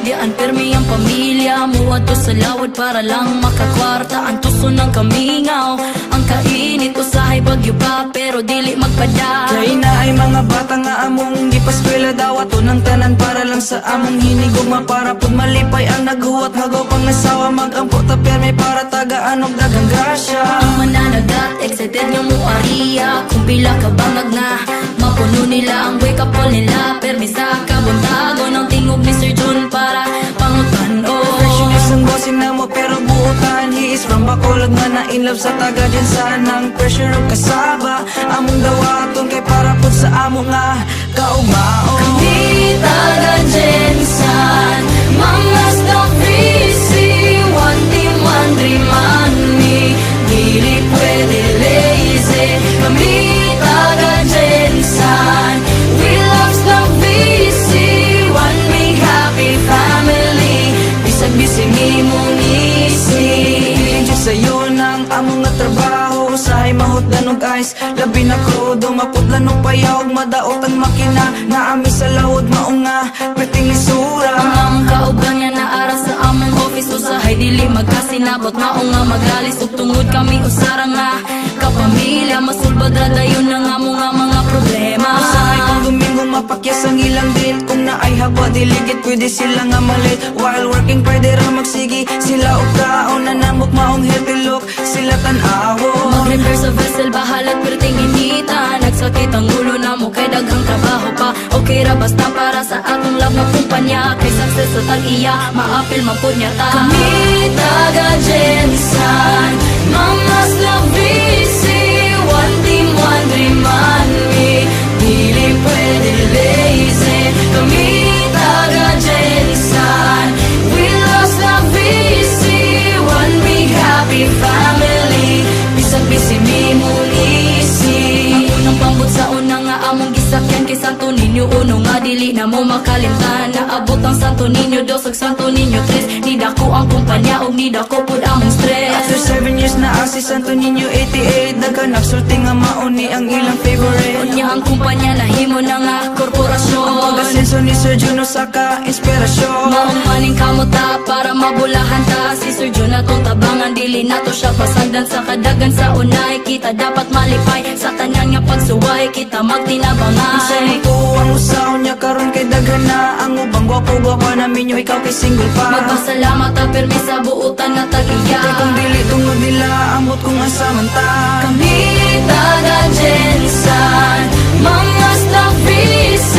Diyan permi ang pamilya mo ato sa lawad para lang makakwarta. Ang tuso ng kamingaw, ang kainit usahay bagyo pa pero dili magpada. Kay na ay mga bata nga among gipaskwela daw ato ng tanan para lang sa among hinigugma para pud malipay ang naghuwat hagaw pangasawa magampo ta permi para tagaan og daghang grasya. Ang mananagat excited nga mo ariya kung pila ka bangag na mapuno nila ang wake up call nila. Permi sa kabuntago ng tingog ni Sir John para pangutan-o. Freshness ang bossing na mo pero buutan. He is from Bacolod nga na in love sa taga dyan sanang pressure og kasaba. Among dawaton kay para pud sa amo nga kaugmao. Kami taga Jensan, mga stop busy, one team, one dream, one me. Dili pwede lazy. Kami taga Jensan, we love stop busy, one big happy family. Bisag bisig imong isip. Diyos sa'yo ng among nga trabaho usahay mahutdan og ice. Labi na krudo maputlan og payaw madaot ang makina. Naami sa lawod maunga perting isura. Ang among kauban niya na ara sa among office usahay dili magkasinabot mao nga magalis ug tungod kami usara nga kapamilya masulbad ra dayon ang among nga mga problema. Usahay kung Domingo mapakyas ang ilang din. Kung naay haba diligid pwede sila nga malit. While working pwede ra magsigi sila og kaon na namok maong healthy look sila tan-awo. Mag-repair sa vessel bahalat perting inita. Nagsakit ang ulo na mo kay daghang trabaho pa. Okay ra basta para sa atong love nga kumpanya. Kay success sa tag-iya maapil man pud niya ta. Kami taga Jensan, mga love busy, one team, one dream, one me. Dili pwede lazy. Kami taga Jensan, we love love busy, one big happy family. Bisag busy mi mong isip. Ang unang pambot sa una nga among gisakyan kay Santo Niño. Uno nga dili na mo makalimtan. Naabot ang Santo Niño, dos ug Santo Niño, tres. Ni dako ang kumpanya ug ni dako pud among stress. After 7 years na si Santo Niño 88. Dagan nagsulti nga mauni ang ilang favorite. Unya ang kumpanya nahimo na nga korporasyon. Ang pag-asenso ni Sir Juno saka inspirasyon. Maong maning kamuta para mabulahan ta. Si Sir John atong tabangan dili nato siya pasandan sa kadagan sa unay. Kita dapat malipay sa tanan nga pagsuway. Kita magtinabangay. Sa muto ang usaw niya karon kay daghan na. Ang ubang gwapo-gwapa namin yung ikaw kay single pa. Magpasalamat ta permi sa buutan na tag-iya. Kay kung dili tungod nila amot kung asaman ta. Kami taga Jensan, mga stop busy,